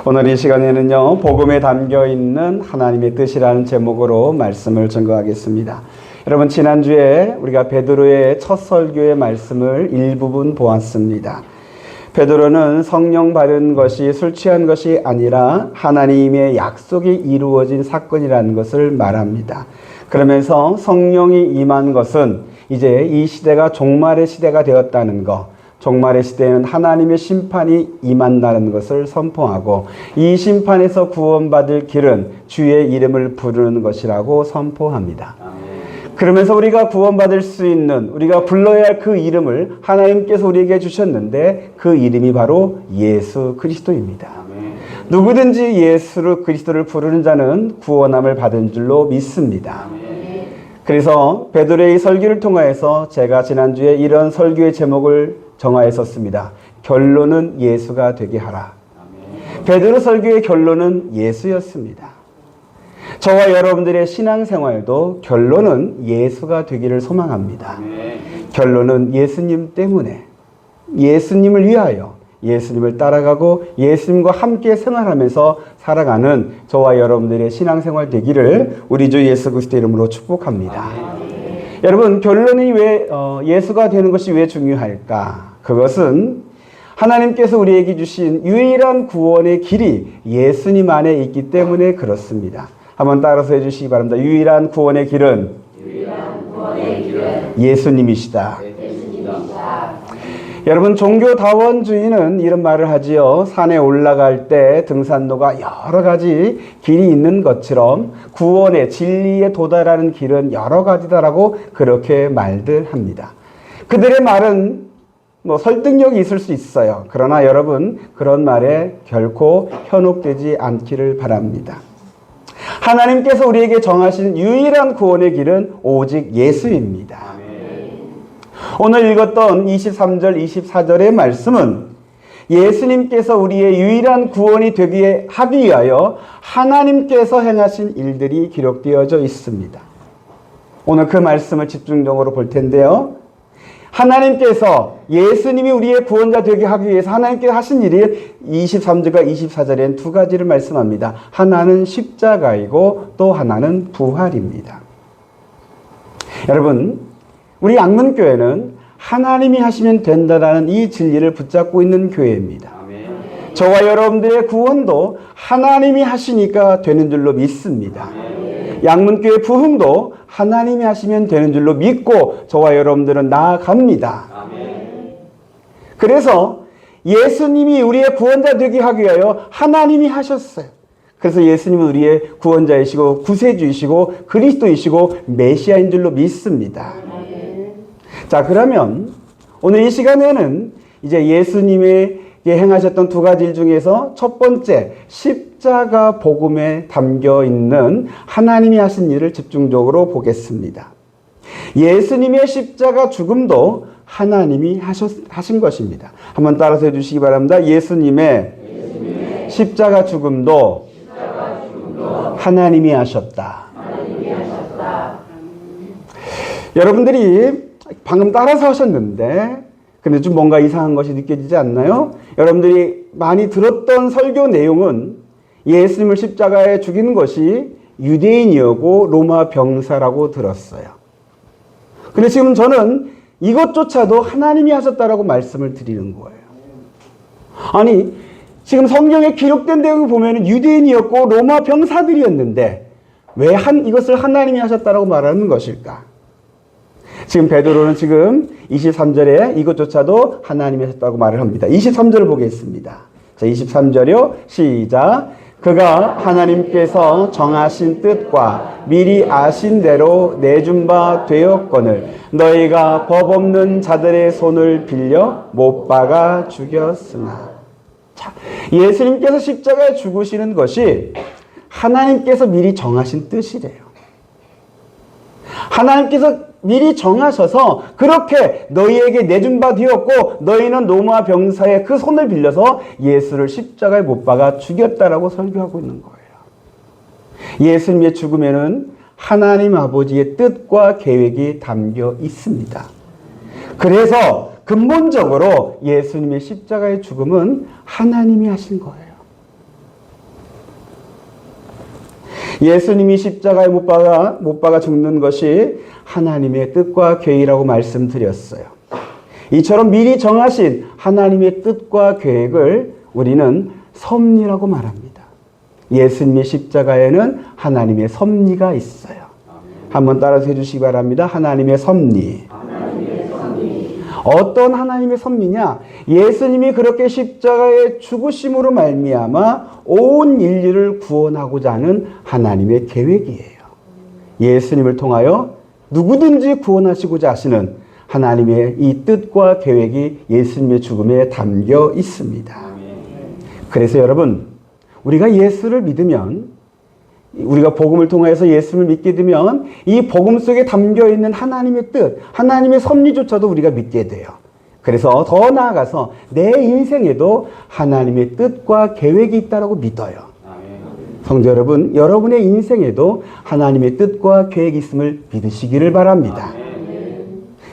오늘 이 시간에는요, 복음에 담겨 있는 하나님의 뜻이라는 제목으로 말씀을 증거하겠습니다. 여러분, 지난주에 우리가 베드로의 첫 설교의 말씀을 일부분 보았습니다. 베드로는 성령 받은 것이 술 취한 것이 아니라 하나님의 약속이 이루어진 사건이라는 것을 말합니다. 그러면서 성령이 임한 것은 이제 이 시대가 종말의 시대가 되었다는 것, 종말의 시대에는 하나님의 심판이 임한다는 것을 선포하고 이 심판에서 구원받을 길은 주의 이름을 부르는 것이라고 선포합니다. 그러면서 우리가 구원받을 수 있는, 우리가 불러야 할 그 이름을 하나님께서 우리에게 주셨는데 그 이름이 바로 예수 그리스도입니다. 누구든지 예수 그리스도를 부르는 자는 구원함을 받은 줄로 믿습니다. 그래서 베드로의 설교를 통하여서 제가 지난주에 이런 설교의 제목을 정하였었습니다. 결론은 예수가 되게 하라. 베드로 설교의 결론은 예수였습니다. 저와 여러분들의 신앙생활도 결론은 예수가 되기를 소망합니다. 결론은 예수님 때문에, 예수님을 위하여, 예수님을 따라가고 예수님과 함께 생활하면서 살아가는 저와 여러분들의 신앙생활 되기를 우리 주 예수 그리스도 이름으로 축복합니다. 여러분, 결론이 왜 예수가 되는 것이 왜 중요할까? 그것은 하나님께서 우리에게 주신 유일한 구원의 길이 예수님 안에 있기 때문에 그렇습니다. 한번 따라서 해주시기 바랍니다. 유일한 구원의 길은 예수님이시다. 여러분, 종교다원주의는 이런 말을 하지요. 산에 올라갈 때 등산로가 여러 가지 길이 있는 것처럼 구원의 진리에 도달하는 길은 여러 가지다라고 그렇게 말들 합니다. 그들의 말은 설득력이 있을 수 있어요. 그러나 여러분, 그런 말에 결코 현혹되지 않기를 바랍니다. 하나님께서 우리에게 정하신 유일한 구원의 길은 오직 예수입니다. 오늘 읽었던 23절, 24절의 말씀은 예수님께서 우리의 유일한 구원이 되기에 하기 위하여 하나님께서 행하신 일들이 기록되어져 있습니다. 오늘 그 말씀을 집중적으로 볼 텐데요. 하나님께서 예수님이 우리의 구원자 되게 하기 위해서 하나님께서 하신 일이 23절과 24절엔 두 가지를 말씀합니다. 하나는 십자가이고 또 하나는 부활입니다. 여러분, 우리 양문교회는 하나님이 하시면 된다라는 이 진리를 붙잡고 있는 교회입니다. 저와 여러분들의 구원도 하나님이 하시니까 되는 줄로 믿습니다. 양문교회 부흥도 하나님이 하시면 되는 줄로 믿고 저와 여러분들은 나아갑니다. 그래서 예수님이 우리의 구원자 되게 하기 위하여 하나님이 하셨어요. 그래서 예수님은 우리의 구원자이시고 구세주이시고 그리스도이시고 메시아인 줄로 믿습니다. 자, 그러면 오늘 이 시간에는 이제 예수님에게 행하셨던 두 가지 일 중에서 첫 번째, 십자가 복음에 담겨 있는 하나님이 하신 일을 집중적으로 보겠습니다. 예수님의 십자가 죽음도 하나님이 하신 것입니다. 한번 따라서 해주시기 바랍니다. 예수님의 십자가 죽음도 하나님이 하셨다. 여러분들이 방금 따라서 하셨는데 근데 좀 뭔가 이상한 것이 느껴지지 않나요? 여러분들이 많이 들었던 설교 내용은 예수님을 십자가에 죽이는 것이 유대인이었고 로마 병사라고 들었어요. 근데 지금 저는 이것조차도 하나님이 하셨다라고 말씀을 드리는 거예요. 아니, 지금 성경에 기록된 내용을 보면 유대인이었고 로마 병사들이었는데 왜 이것을 하나님이 하셨다라고 말하는 것일까? 지금 베드로는 지금 23절에 이것조차도 하나님이 하셨다고 말을 합니다. 23절을 보겠습니다. 자, 23절이요. 시작. 그가 하나님께서 정하신 뜻과 미리 아신 대로 내준 바 되었거늘 너희가 법 없는 자들의 손을 빌려 못 박아 죽였으나. 자, 예수님께서 십자가에 죽으시는 것이 하나님께서 미리 정하신 뜻이래요. 하나님께서 미리 정하셔서 그렇게 너희에게 내준 바 되었고 너희는 로마 병사의 그 손을 빌려서 예수를 십자가에 못 박아 죽였다라고 설교하고 있는 거예요. 예수님의 죽음에는 하나님 아버지의 뜻과 계획이 담겨 있습니다. 그래서 근본적으로 예수님의 십자가의 죽음은 하나님이 하신 거예요. 예수님이 십자가에 못 박아 죽는 것이 하나님의 뜻과 계획이라고 말씀드렸어요. 이처럼 미리 정하신 하나님의 뜻과 계획을 우리는 섭리라고 말합니다. 예수님의 십자가에는 하나님의 섭리가 있어요. 한번 따라서 해주시기 바랍니다. 하나님의 섭리. 어떤 하나님의 섭리냐? 예수님이 그렇게 십자가에 죽으심으로 말미암아 온 인류를 구원하고자 하는 하나님의 계획이에요. 예수님을 통하여 누구든지 구원하시고자 하시는 하나님의 이 뜻과 계획이 예수님의 죽음에 담겨 있습니다. 그래서 여러분, 우리가 예수를 믿으면, 우리가 복음을 통해서 예수를 믿게 되면 이 복음 속에 담겨 있는 하나님의 뜻, 하나님의 섭리조차도 우리가 믿게 돼요. 그래서 더 나아가서 내 인생에도 하나님의 뜻과 계획이 있다고 믿어요. 성도 여러분, 여러분의 인생에도 하나님의 뜻과 계획이 있음을 믿으시기를 바랍니다.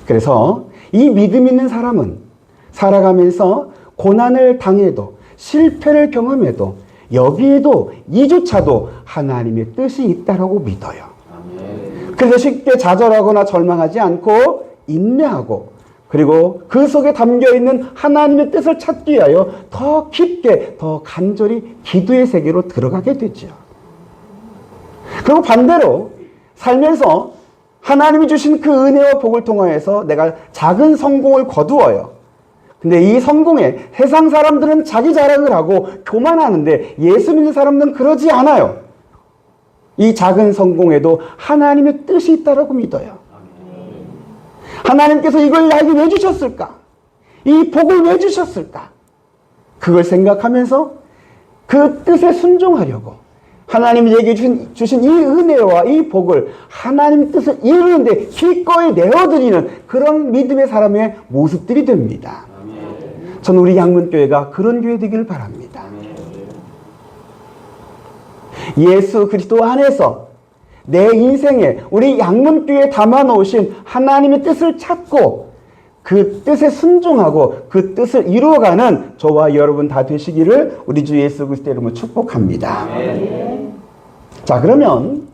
그래서 이 믿음 있는 사람은 살아가면서 고난을 당해도 실패를 경험해도 여기에도 이조차도 하나님의 뜻이 있다고 믿어요. 그래서 쉽게 좌절하거나 절망하지 않고 인내하고, 그리고 그 속에 담겨있는 하나님의 뜻을 찾기 위하여 더 깊게 더 간절히 기도의 세계로 들어가게 되죠. 그리고 반대로 살면서 하나님이 주신 그 은혜와 복을 통하여서 내가 작은 성공을 거두어요. 근데 이 성공에 세상 사람들은 자기 자랑을 하고 교만하는데 예수 믿는 사람들은 그러지 않아요. 이 작은 성공에도 하나님의 뜻이 있다고 믿어요. 하나님께서 이걸 나에게 왜 주셨을까? 이 복을 왜 주셨을까? 그걸 생각하면서 그 뜻에 순종하려고 하나님이 얘기해 주신 이 은혜와 이 복을 하나님 뜻을 이루는데 기꺼이 내어드리는 그런 믿음의 사람의 모습들이 됩니다. 저는 우리 양문교회가 그런 교회 되기를 바랍니다. 예수 그리스도 안에서 내 인생에 우리 양문교회에 담아놓으신 하나님의 뜻을 찾고 그 뜻에 순종하고 그 뜻을 이루어가는 저와 여러분 다 되시기를 우리 주 예수 그리스도의 이름으로 축복합니다. 자, 그러면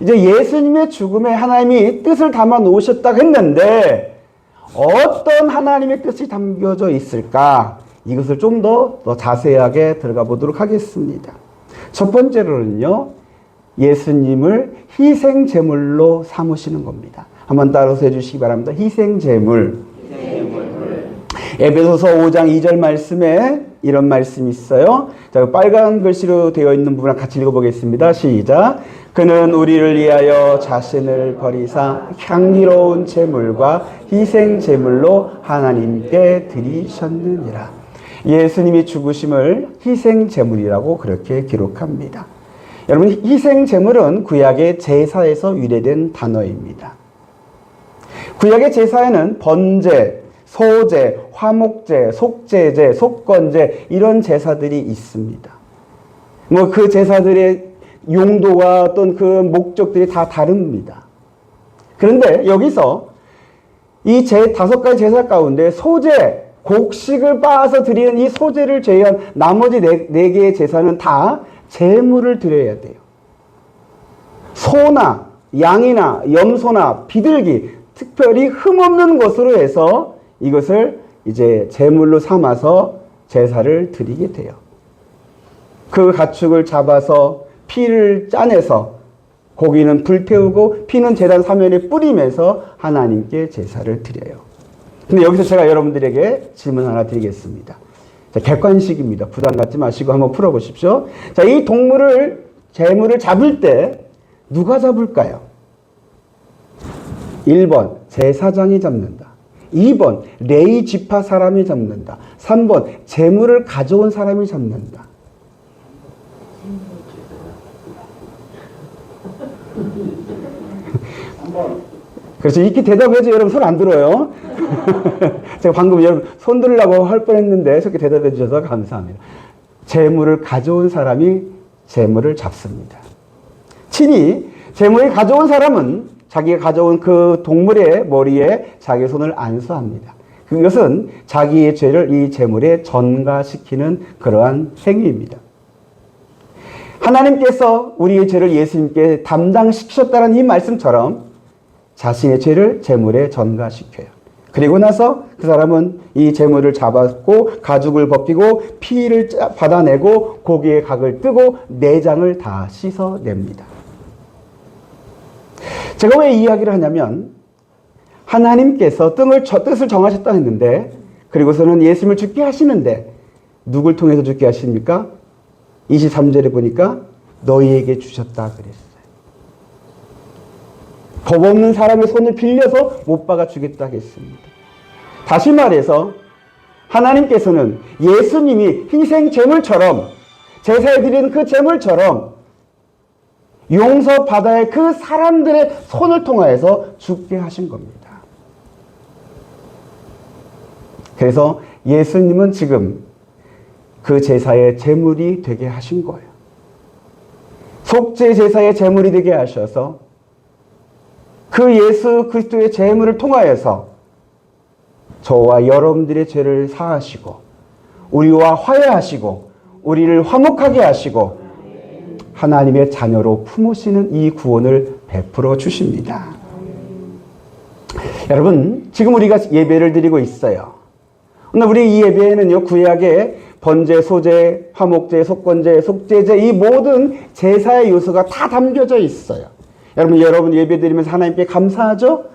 이제 예수님의 죽음에 하나님이 뜻을 담아놓으셨다고 했는데 어떤 하나님의 뜻이 담겨져 있을까? 이것을 좀 더 자세하게 들어가 보도록 하겠습니다. 첫 번째로는요, 예수님을 희생제물로 삼으시는 겁니다. 한번 따라서 해주시기 바랍니다. 희생제물. 에베소서 5장 2절 말씀에 이런 말씀이 있어요. 자, 빨간 글씨로 되어 있는 부분을 같이 읽어보겠습니다. 시작. 그는 우리를 위하여 자신을 버리사 향기로운 제물과 희생 제물로 하나님께 드리셨느니라. 예수님이 죽으심을 희생 제물이라고 그렇게 기록합니다. 여러분, 희생 제물은 구약의 제사에서 유래된 단어입니다. 구약의 제사에는 번제, 소제, 화목제, 속죄제, 속건제 이런 제사들이 있습니다. 그 제사들의 용도와 어떤 그 목적들이 다 다릅니다. 그런데 여기서 이 5가지 제사 가운데 소제, 곡식을 빻아서 드리는 이 소제를 제외한 나머지 4개의 제사는 다 제물을 드려야 돼요. 소나 양이나 염소나 비둘기, 특별히 흠없는 것으로 해서 이것을 이제 제물로 삼아서 제사를 드리게 돼요. 그 가축을 잡아서 피를 짜내서 고기는 불태우고 피는 제단 사면에 뿌리면서 하나님께 제사를 드려요. 근데 여기서 제가 여러분들에게 질문 하나 드리겠습니다. 자, 객관식입니다. 부담 갖지 마시고 한번 풀어보십시오. 자, 이 제물을 잡을 때 누가 잡을까요? 1번 제사장이 잡는다. 2번 레위 지파 사람이 잡는다. 3번 제물을 가져온 사람이 잡는다. 그래서 이렇게 대답해야지 여러분 손 안 들어요. 제가 방금 여러분 손 들으려고 할 뻔했는데 저렇게 대답해 주셔서 감사합니다. 제물을 가져온 사람이 제물을 잡습니다. 친히 제물을 가져온 사람은 자기가 가져온 그 동물의 머리에 자기 손을 안수합니다. 그것은 자기의 죄를 이 제물에 전가시키는 그러한 행위입니다. 하나님께서 우리의 죄를 예수님께 담당시키셨다는 이 말씀처럼 자신의 죄를 제물에 전가시켜요. 그리고 나서 그 사람은 이 제물을 잡았고 가죽을 벗기고 피를 받아내고 고기의 각을 뜨고 내장을 다 씻어냅니다. 제가 왜 이 이야기를 하냐면 하나님께서 뜻을 정하셨다 했는데 그리고서는 예수님을 죽게 하시는데 누굴 통해서 죽게 하십니까? 23절에 보니까 너희에게 주셨다 그랬어요. 법 없는 사람의 손을 빌려서 못 박아 주겠다 했습니다. 다시 말해서 하나님께서는 예수님이 희생 제물처럼 제사에 드리는 그 제물처럼 용서받아야 할 그 사람들의 손을 통하여서 죽게 하신 겁니다. 그래서 예수님은 지금 그 제사의 제물이 되게 하신 거예요. 속죄 제사의 제물이 되게 하셔서 그 예수 그리스도의 제물을 통하여서 저와 여러분들의 죄를 사하시고 우리와 화해하시고 우리를 화목하게 하시고 하나님의 자녀로 품으시는 이 구원을 베풀어 주십니다. 여러분, 지금 우리가 예배를 드리고 있어요. 오늘 우리 이 예배에는요, 구약의 번제, 소제, 화목제, 속건제, 속죄제 이 모든 제사의 요소가 다 담겨져 있어요. 여러분 예배 드리면서 하나님께 감사하죠?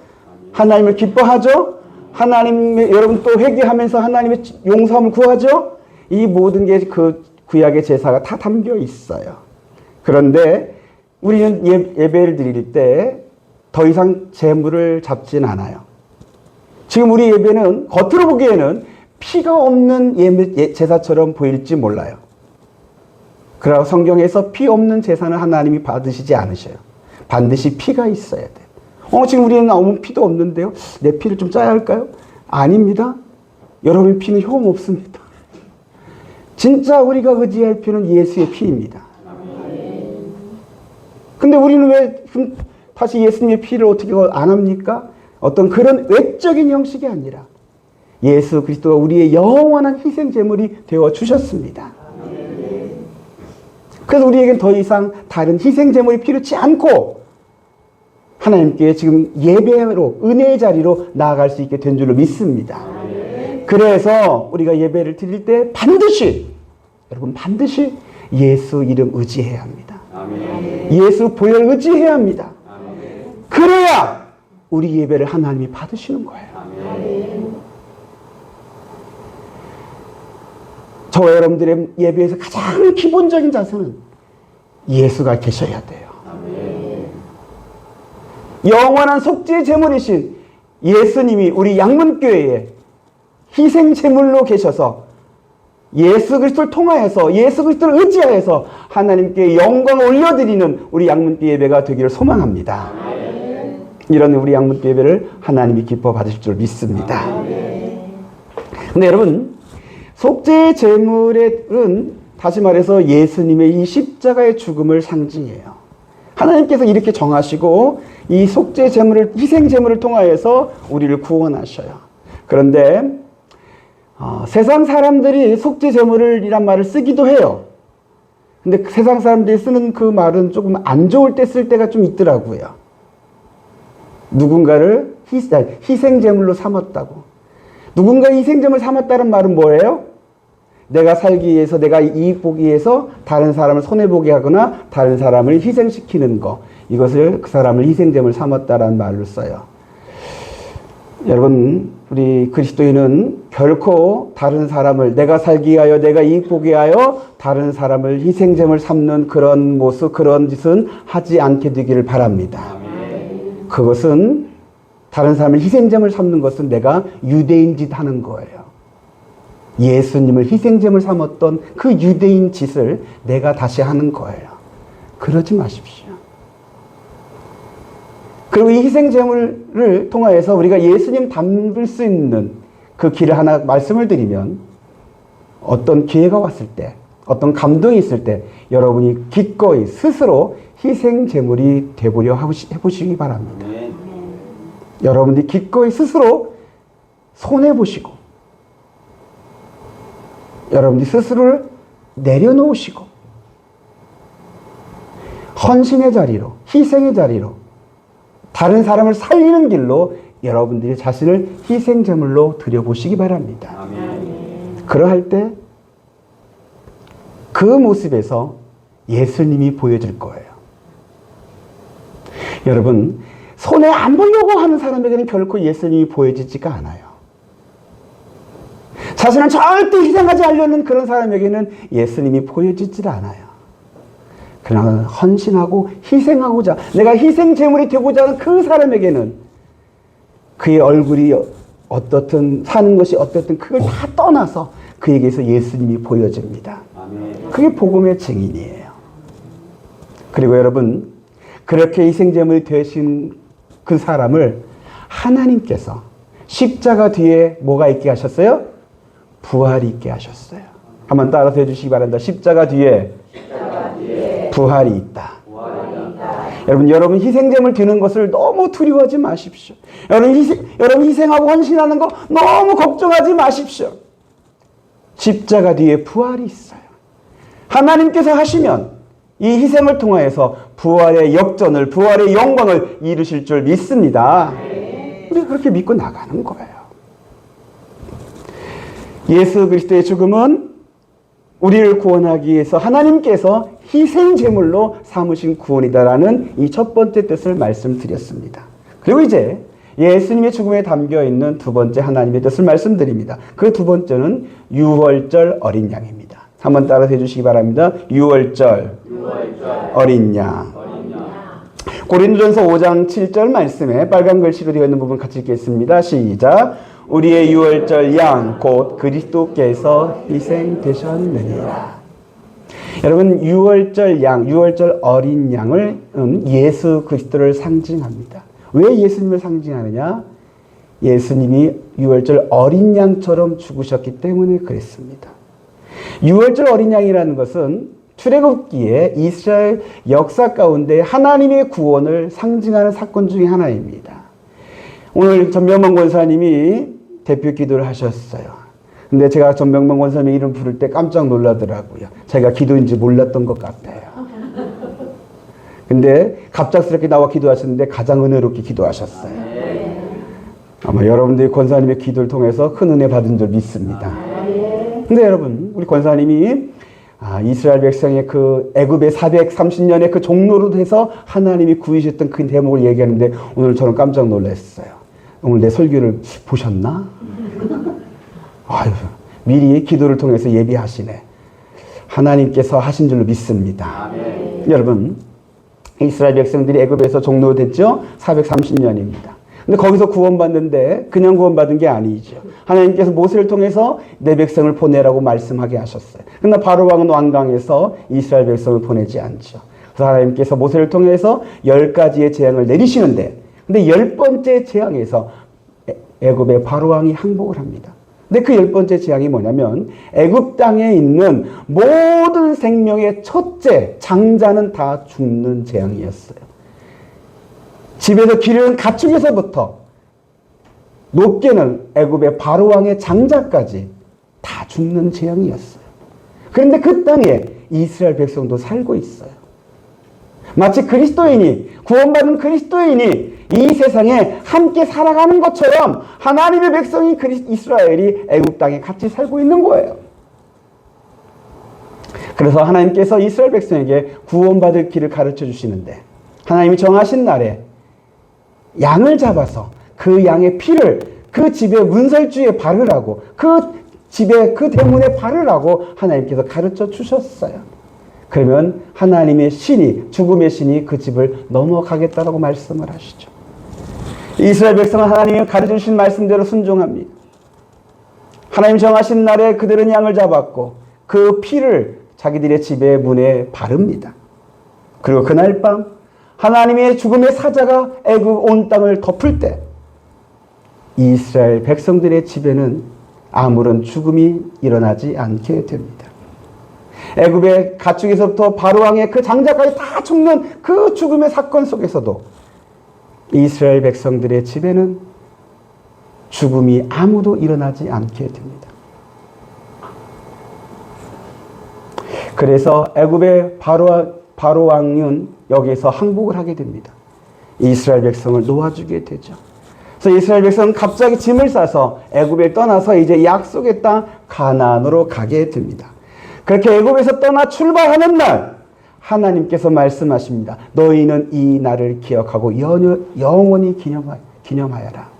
하나님을 기뻐하죠? 여러분 또 회개하면서 하나님의 용서함을 구하죠? 이 모든 게 그 구약의 제사가 다 담겨 있어요. 그런데 우리는 예배를 드릴 때 더 이상 제물을 잡진 않아요. 지금 우리 예배는 겉으로 보기에는 피가 없는 제사처럼 보일지 몰라요. 그러나 성경에서 피 없는 제사는 하나님이 받으시지 않으셔요. 반드시 피가 있어야 돼요. 지금 우리는 아무 피도 없는데요. 내 피를 좀 짜야 할까요? 아닙니다. 여러분의 피는 효험 없습니다. 진짜 우리가 의지할 피는 예수의 피입니다. 근데 우리는 왜 다시 예수님의 피를 어떻게 안 합니까? 어떤 그런 외적인 형식이 아니라 예수 그리스도가 우리의 영원한 희생 제물이 되어 주셨습니다. 그래서 우리에겐 더 이상 다른 희생 제물이 필요치 않고 하나님께 지금 예배로 은혜의 자리로 나아갈 수 있게 된 줄로 믿습니다. 그래서 우리가 예배를 드릴 때 반드시 예수 이름 의지해야 합니다. 예수 보혈 의지해야 합니다. 그래야 우리 예배를 하나님이 받으시는 거예요. 저와 여러분들의 예배에서 가장 기본적인 자세는 예수가 계셔야 돼요. 영원한 속죄 제물이신 예수님이 우리 양문교회에 희생 제물로 계셔서 예수 그리스도를 통하여서 예수 그리스도를 의지하여서 하나님께 영광을 올려드리는 우리 양문교 예배가 되기를 소망합니다. 이런 우리 양문교 예배를 하나님이 기뻐 받으실 줄 믿습니다. 근데 여러분, 속죄 제물은 다시 말해서 예수님의 이 십자가의 죽음을 상징해요. 하나님께서 이렇게 정하시고 이 속죄 제물을 희생 제물을 통하여서 우리를 구원하셔요. 그런데 세상 사람들이 속죄 제물이란 말을 쓰기도 해요. 근데 세상 사람들이 쓰는 그 말은 조금 안 좋을 때 쓸 때가 좀 있더라고요. 누군가를 희생 제물로 삼았다고. 누군가 희생 제물 삼았다는 말은 뭐예요? 내가 살기 위해서, 내가 이익 보기 위해서 다른 사람을 손해보게 하거나 다른 사람을 희생시키는 거. 이것을 그 사람을 희생제물 삼았다라는 말로 써요. 여러분, 우리 그리스도인은 결코 다른 사람을 내가 살기 위하여, 내가 이익 보기 위하여 다른 사람을 희생제물 삼는 그런 모습, 그런 짓은 하지 않게 되기를 바랍니다. 그것은 다른 사람을 희생제물 삼는 것은 내가 유대인 짓 하는 거예요. 예수님을 희생제물 삼았던 그 유대인 짓을 내가 다시 하는 거예요. 그러지 마십시오. 그리고 이 희생제물을 통하여서 우리가 예수님 닮을 수 있는 그 길을 하나 말씀을 드리면, 어떤 기회가 왔을 때, 어떤 감동이 있을 때 여러분이 기꺼이 스스로 희생제물이 되보려 해보시기 바랍니다. 여러분들이 기꺼이 스스로 손해보시고 여러분들이 스스로를 내려놓으시고 헌신의 자리로, 희생의 자리로, 다른 사람을 살리는 길로 여러분들이 자신을 희생제물로 드려보시기 바랍니다. 아멘. 그러할 때 그 모습에서 예수님이 보여질 거예요. 여러분, 손해 안 보려고 하는 사람에게는 결코 예수님이 보여지지가 않아요. 자신을 절대 희생하지 않려는 그런 사람에게는 예수님이 보여지질 않아요. 그러나 헌신하고 희생하고자, 내가 희생제물이 되고자 하는 그 사람에게는 그의 얼굴이 어떻든, 사는 것이 어떻든 그걸 다 떠나서 그에게서 예수님이 보여집니다. 그게 복음의 증인이에요. 그리고 여러분, 그렇게 희생제물이 되신 그 사람을 하나님께서 십자가 뒤에 뭐가 있게 하셨어요? 부활이 있게 하셨어요. 한번 따라서 해주시기 바랍니다. 십자가 뒤에 부활이 있다. 여러분 희생제물 드는 것을 너무 두려워하지 마십시오. 여러분 희생하고 헌신하는 거 너무 걱정하지 마십시오. 십자가 뒤에 부활이 있어요. 하나님께서 하시면 이 희생을 통하여서 부활의 역전을, 부활의 영광을 이루실 줄 믿습니다. 우리가 그렇게 믿고 나가는 거예요. 예수 그리스도의 죽음은 우리를 구원하기 위해서 하나님께서 희생제물로 삼으신 구원이다라는 이 첫 번째 뜻을 말씀드렸습니다. 그리고 이제 예수님의 죽음에 담겨있는 두 번째 하나님의 뜻을 말씀드립니다. 그 두 번째는 유월절 어린 양입니다. 한번 따라서 해주시기 바랍니다. 유월절 어린 양. 고린도전서 5장 7절 말씀에 빨간 글씨로 되어 있는 부분 같이 읽겠습니다. 시작. 우리의 유월절 양 곧 그리스도께서 희생되셨느니라. 여러분, 유월절 양, 유월절 어린 양을 예수 그리스도를 상징합니다. 왜 예수님을 상징하느냐? 예수님이 유월절 어린 양처럼 죽으셨기 때문에 그랬습니다. 유월절 어린 양이라는 것은 출애굽기에 이스라엘 역사 가운데 하나님의 구원을 상징하는 사건 중에 하나입니다. 오늘 전병만 권사님이 대표 기도를 하셨어요. 근데 제가 전병만 권사님 이름 부를 때 깜짝 놀라더라고요. 자기가 기도인지 몰랐던 것 같아요. 근데 갑작스럽게 나와 기도하셨는데 가장 은혜롭게 기도하셨어요. 아마 여러분들이 권사님의 기도를 통해서 큰 은혜 받은 줄 믿습니다. 근데 여러분, 우리 권사님이 이스라엘 백성의 그 애굽의 430년의 그 종로로 돼서 하나님이 구이셨던 그 대목을 얘기하는데 오늘 저는 깜짝 놀랐어요. 오늘 내 설교를 보셨나? 아유, 미리 기도를 통해서 예비하시네. 하나님께서 하신 줄로 믿습니다. 여러분, 이스라엘 백성들이 애굽에서 종로됐죠? 430년입니다. 근데 거기서 구원받는데 그냥 구원받은 게 아니죠. 하나님께서 모세를 통해서 내 백성을 보내라고 말씀하게 하셨어요. 그러나 바로 왕은 완강해서 이스라엘 백성을 보내지 않죠. 그래서 하나님께서 모세를 통해서 10가지의 재앙을 내리시는데, 근데 10번째 재앙에서 애굽의 바로 왕이 항복을 합니다. 근데 그 10번째 재앙이 뭐냐면 애굽 땅에 있는 모든 생명의 첫째 장자는 다 죽는 재앙이었어요. 집에서 기르는 가축에서부터 높게는 애굽의 바로 왕의 장자까지 다 죽는 재앙이었어요. 그런데 그 땅에 이스라엘 백성도 살고 있어요. 마치 그리스도인이, 구원받은 그리스도인이 이 세상에 함께 살아가는 것처럼 하나님의 백성인 이스라엘이 애굽 땅에 같이 살고 있는 거예요. 그래서 하나님께서 이스라엘 백성에게 구원받을 길을 가르쳐 주시는데, 하나님이 정하신 날에 양을 잡아서 그 양의 피를 그 집의 문설주에 바르라고, 그 집의 그 대문에 바르라고 하나님께서 가르쳐 주셨어요. 그러면 하나님의 신이, 죽음의 신이 그 집을 넘어가겠다라고 말씀을 하시죠. 이스라엘 백성은 하나님이 가르쳐 주신 말씀대로 순종합니다. 하나님 정하신 날에 그들은 양을 잡았고 그 피를 자기들의 집의 문에 바릅니다. 그리고 그날 밤 하나님의 죽음의 사자가 애굽 온 땅을 덮을 때 이스라엘 백성들의 집에는 아무런 죽음이 일어나지 않게 됩니다. 애굽의 가축에서부터 바로왕의 그 장자까지 다 죽는 그 죽음의 사건 속에서도 이스라엘 백성들의 집에는 죽음이 아무도 일어나지 않게 됩니다. 그래서 애굽의 바로왕 바로 왕은 여기에서 항복을 하게 됩니다. 이스라엘 백성을 놓아주게 되죠. 그래서 이스라엘 백성은 갑자기 짐을 싸서 애굽을 떠나서 이제 약속의 땅 가나안으로 가게 됩니다. 그렇게 애굽에서 떠나 출발하는 날 하나님께서 말씀하십니다. 너희는 이 날을 기억하고 영원히 기념하여라.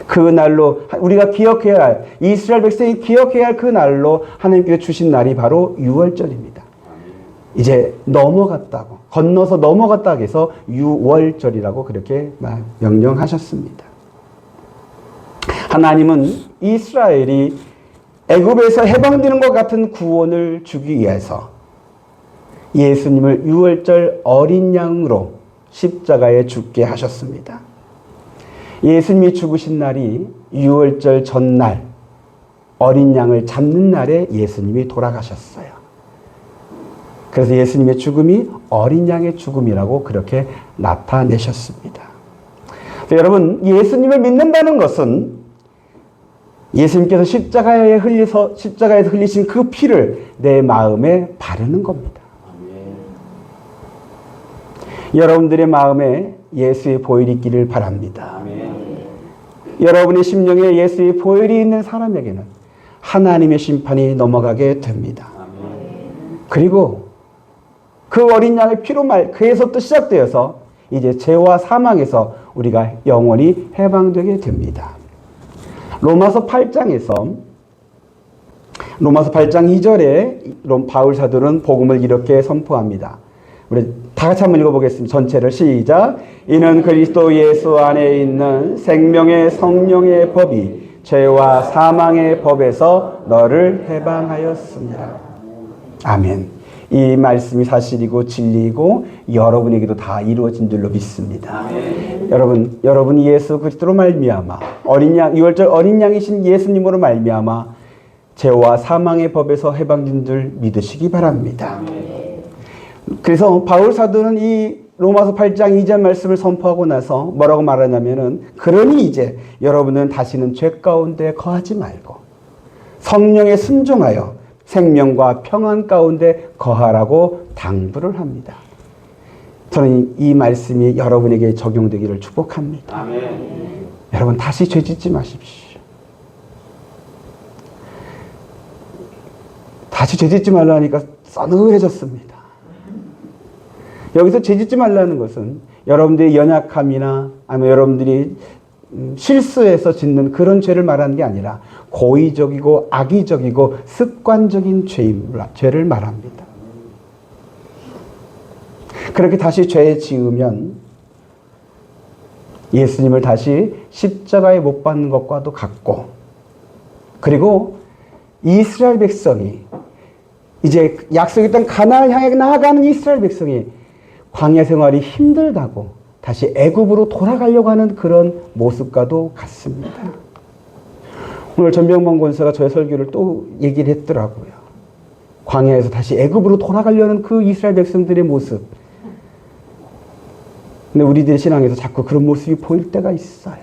그 날로 우리가 기억해야 할, 이스라엘 백성이 기억해야 할 그 날로 하나님께서 주신 날이 바로 유월절입니다. 이제 넘어갔다고, 건너서 넘어갔다고 해서 유월절이라고 그렇게 명령하셨습니다. 하나님은 이스라엘이 애굽에서 해방되는 것 같은 구원을 주기 위해서 예수님을 유월절 어린 양으로 십자가에 죽게 하셨습니다. 예수님이 죽으신 날이 유월절 전날 어린 양을 잡는 날에 예수님이 돌아가셨어요. 그래서 예수님의 죽음이 어린 양의 죽음이라고 그렇게 나타내셨습니다. 여러분, 예수님을 믿는다는 것은 예수님께서 십자가에서 흘리신 그 피를 내 마음에 바르는 겁니다. 여러분들의 마음에 예수의 보혈이 있기를 바랍니다. 여러분의 심령에 예수의 보혈이 있는 사람에게는 하나님의 심판이 넘어가게 됩니다. 그리고 그 어린 양의 피로 그에서부터 시작되어서 이제 죄와 사망에서 우리가 영원히 해방되게 됩니다. 로마서 8장 2절에 바울 사도는 복음을 이렇게 선포합니다. 우리 다 같이 한번 읽어보겠습니다. 전체를 시작. 이는 그리스도 예수 안에 있는 생명의 성령의 법이 죄와 사망의 법에서 너를 해방하였습니다. 아멘. 이 말씀이 사실이고 진리이고 여러분에게도 다 이루어진 줄로 믿습니다. 여러분이 예수 그리스도로 말미암아 유월절 어린 양이신 예수님으로 말미암아 죄와 사망의 법에서 해방된 줄 믿으시기 바랍니다. 그래서 바울 사도는 이 로마서 8장 2절 말씀을 선포하고 나서 뭐라고 말하냐면은, 그러니 이제 여러분은 다시는 죄 가운데 거하지 말고 성령에 순종하여 생명과 평안 가운데 거하라고 당부를 합니다. 저는 이 말씀이 여러분에게 적용되기를 축복합니다. 아멘. 여러분, 다시 죄 짓지 마십시오. 다시 죄 짓지 말라니까 싸늘해졌습니다. 여기서 죄 짓지 말라는 것은 여러분들의 연약함이나 아니면 여러분들이 실수해서 짓는 그런 죄를 말하는 게 아니라 고의적이고 악의적이고 습관적인 죄를 말합니다. 그렇게 다시 죄 지으면 예수님을 다시 십자가에 못 박는 것과도 같고, 그리고 이스라엘 백성이 이제 약속의 땅 가나안을 향해 나아가는 이스라엘 백성이 광야 생활이 힘들다고 다시 애굽으로 돌아가려고 하는 그런 모습과도 같습니다. 오늘 전병범 권사가 저의 설교를 또 얘기를 했더라고요. 광야에서 다시 애굽으로 돌아가려는 그 이스라엘 백성들의 모습. 근데 우리들의 신앙에서 자꾸 그런 모습이 보일 때가 있어요.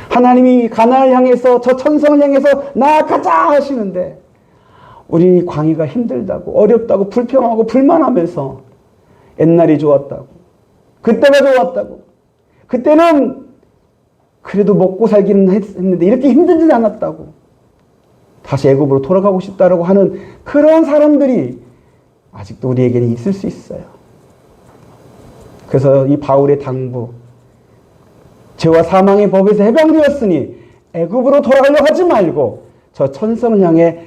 하나님이 가나안을 향해서 저 천성을 향해서 나아가자 하시는데 우리 광야가 힘들다고 어렵다고 불평하고 불만하면서 옛날이 좋았다고, 그때가 좋았다고, 그때는 그래도 먹고 살기는 했는데 이렇게 힘들지 않았다고, 다시 애굽으로 돌아가고 싶다라고 하는 그런 사람들이 아직도 우리에게는 있을 수 있어요. 그래서 이 바울의 당부, 죄와 사망의 법에서 해방되었으니 애굽으로 돌아가려고 하지 말고 저 천성을 향해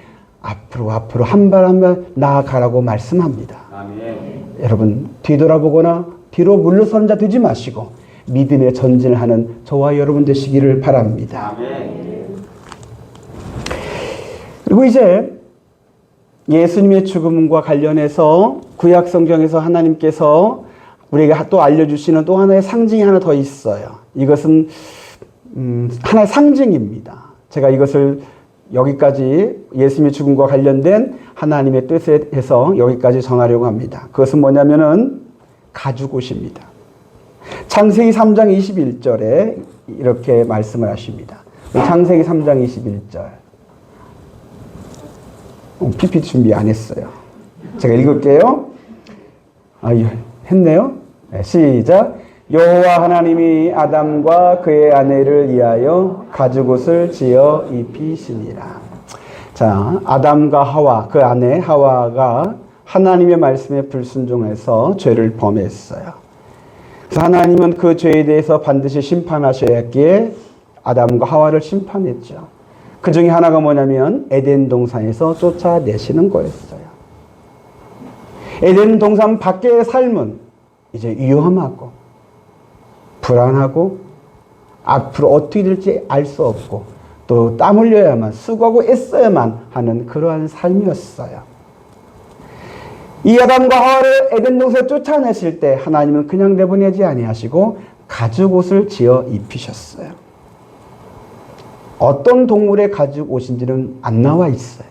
앞으로 한 발 한 발 나아가라고 말씀합니다. 아멘. 여러분, 뒤돌아보거나 뒤로 물러서는 자 되지 마시고 믿음의 전진을 하는 저와 여러분 되시기를 바랍니다. 아멘. 그리고 이제 예수님의 죽음과 관련해서 구약 성경에서 하나님께서 우리에게 또 알려주시는 또 하나의 상징이 하나 더 있어요. 이것은 하나의 상징입니다. 제가 이것을 여기까지 예수님의 죽음과 관련된 하나님의 뜻에 해서 여기까지 전하려고 합니다. 그것은 뭐냐면은 가죽옷입니다. 창세기 3장 21절에 이렇게 말씀을 하십니다. 창세기 3장 21절. PPT 준비 안 했어요. 제가 읽을게요. 했네요. 네, 시작. 여호와 하나님이 아담과 그의 아내를 위하여 가죽옷을 지어 입히시니라. 자, 아담과 하와, 그 아내 하와가 하나님의 말씀에 불순종해서 죄를 범했어요. 그래서 하나님은 그 죄에 대해서 반드시 심판하셔야 했기에 아담과 하와를 심판했죠. 그 중에 하나가 뭐냐면 에덴 동산에서 쫓아내시는 거였어요. 에덴 동산 밖의 삶은 이제 위험하고 불안하고 앞으로 어떻게 될지 알 수 없고 또 땀 흘려야만 수고하고 애써야만 하는 그러한 삶이었어요. 이 아담과 하와를 에덴 동산에 쫓아내실 때 하나님은 그냥 내보내지 아니하시고 가죽옷을 지어 입히셨어요. 어떤 동물의 가죽옷인지는 안 나와 있어요.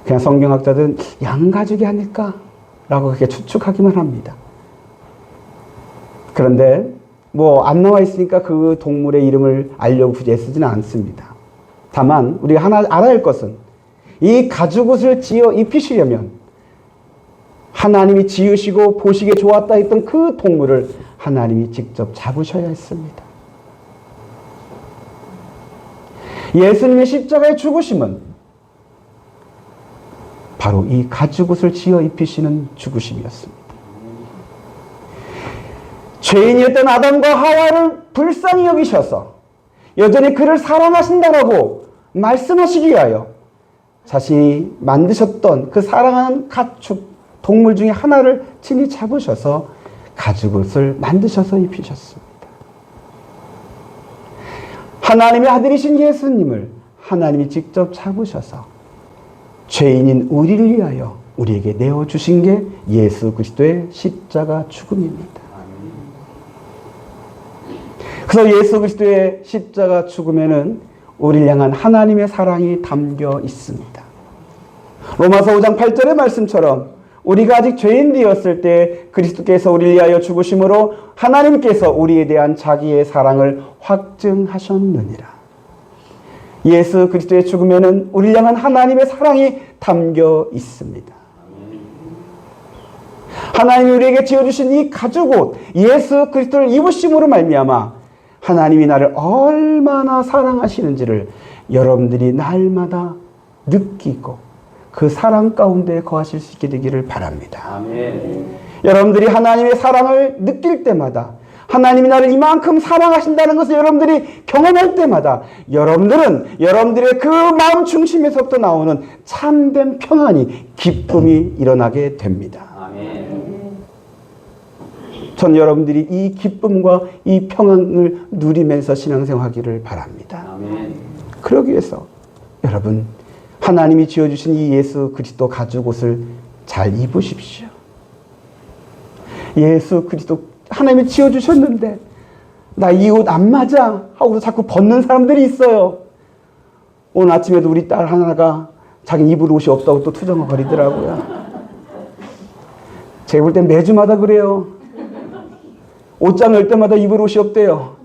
그냥 성경학자들은 양가죽이 아닐까라고 그렇게 추측하기만 합니다. 그런데 뭐 안 나와 있으니까 그 동물의 이름을 알려고 굳이 애쓰지는 않습니다. 다만 우리가 하나 알아야 할 것은 이 가죽옷을 지어 입히시려면 하나님이 지으시고 보시기에 좋았다 했던 그 동물을 하나님이 직접 잡으셔야 했습니다. 예수님의 십자가의 죽으심은 바로 이 가죽옷을 지어 입히시는 죽으심이었습니다. 죄인이었던 아담과 하와를 불쌍히 여기셔서 여전히 그를 사랑하신다라고 말씀하시기 위하여 자신이 만드셨던 그 사랑하는 가축 동물 중에 하나를 친히 잡으셔서 가죽옷을 만드셔서 입히셨습니다. 하나님의 아들이신 예수님을 하나님이 직접 잡으셔서 죄인인 우리를 위하여 우리에게 내어주신 게 예수 그리스도의 십자가 죽음입니다. 그래서 예수 그리스도의 십자가 죽음에는 우리를 향한 하나님의 사랑이 담겨 있습니다. 로마서 5장 8절의 말씀처럼 우리가 아직 죄인 되었을 때 그리스도께서 우리를 위하여 죽으심으로 하나님께서 우리에 대한 자기의 사랑을 확증하셨느니라. 예수 그리스도의 죽음에는 우리를 향한 하나님의 사랑이 담겨 있습니다. 하나님이 우리에게 지어주신 이 가죽옷 예수 그리스도를 입으심으로 말미암아 하나님이 나를 얼마나 사랑하시는지를 여러분들이 날마다 느끼고 그 사랑 가운데 거하실 수 있게 되기를 바랍니다. 아멘. 여러분들이 하나님의 사랑을 느낄 때마다 하나님이 나를 이만큼 사랑하신다는 것을 여러분들이 경험할 때마다 여러분들은 여러분들의 그 마음 중심에서부터 나오는 참된 평안이 기쁨이 일어나게 됩니다. 아멘. 전 여러분들이 이 기쁨과 이 평안을 누리면서 신앙생활하기를 바랍니다. 아멘. 그러기 위해서 여러분 하나님이 지어주신 이 예수 그리스도 가죽옷을 잘 입으십시오. 예수 그리스도 하나님이 지어주셨는데 나 이 옷 안 맞아 하고서 자꾸 벗는 사람들이 있어요. 오늘 아침에도 우리 딸 하나가 자기 입을 옷이 없다고 또 투정거리더라고요. 제가 볼 땐 매주마다 그래요. 옷장 열 때마다 입을 옷이 없대요.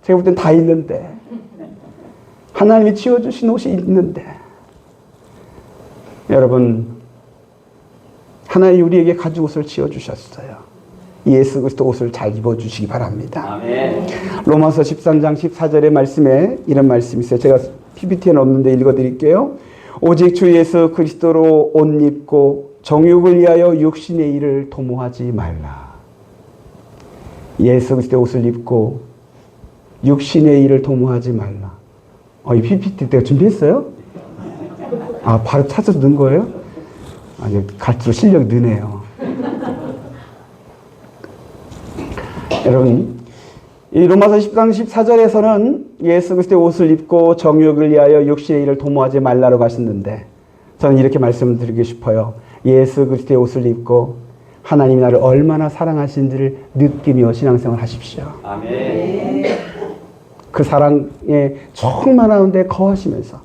제가 볼 땐 다 있는데 하나님이 지어주신 옷이 있는데 여러분 하나님이 우리에게 가죽옷을 지어주셨어요. 예수 그리스도 옷을 잘 입어주시기 바랍니다. 아멘. 로마서 13장 14절의 말씀에 이런 말씀이 있어요. 제가 PPT에는 없는데 읽어드릴게요. 오직 주 예수 그리스도로 옷 입고 정욕을 위하여 육신의 일을 도모하지 말라. 예수 그리스도의 옷을 입고 육신의 일을 도모하지 말라. 이 PPT 내가 준비했어요? 바로 찾아서 넣은 거예요? 갈수록 실력이 느네요. 여러분, 이 로마서 10장 14절에서는 예수 그리스도의 옷을 입고 정욕을 위하여 육신의 일을 도모하지 말라고 하셨는데 저는 이렇게 말씀을 드리고 싶어요. 예수 그리스도의 옷을 입고 하나님이 나를 얼마나 사랑하시는지를 느끼며 신앙생활 하십시오. 아멘. 그 사랑에 충만한 데 거하시면서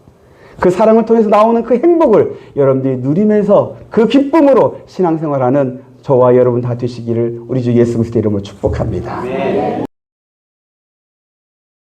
그 사랑을 통해서 나오는 그 행복을 여러분들이 누리면서 그 기쁨으로 신앙생활하는 저와 여러분 다 되시기를 우리 주 예수 그리스도의 이름으로 축복합니다. 아멘.